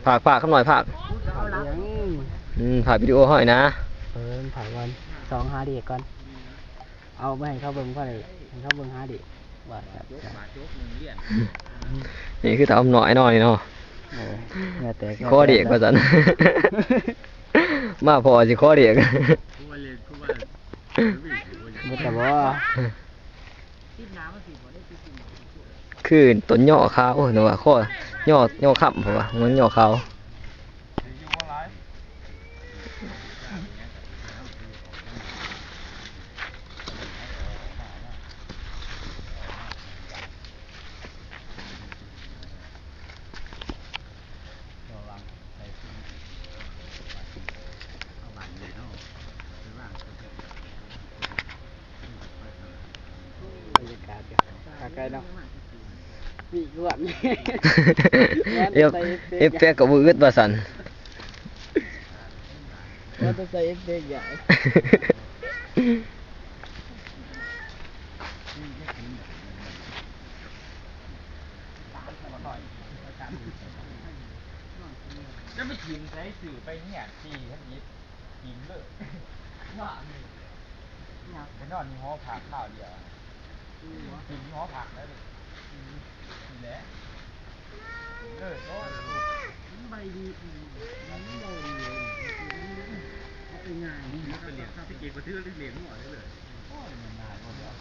ผากคำหน่อยผากผากวิดีโอห้อยนะถ่ายวัน2 หาเด็กก่อนเอาไปให้เขาเบิ่งเพราะอะไรให้เขาเบิ่งหาเด็กว่านี่คือทำหน่อยเนาะข้อเด็กว่าสันมาพอสิข้อเด็กมุตะบ่ คือต้นย่อขาวหนูว่าข้อย่อขำผมว่ามันย่อขาวไกลเนาะมีกวนเอฟเฟกต์กับมืออึดว่าสันว่าจะใส่เอฟเฟกต์ใหญ่จะไปกินใช้สื่อไปเนี่ยที่ท่านยิบกินเลยไปนอนในห้อผักข้าวเดียวกินห้อผักแล้วเลยนี่แหละโอ้ใบดีเป็นไงนี่เป็นเหรียญที่เก็บมาซื้อเหรียญหัวได้เลยโอ้ยมันนานหมดแล้ว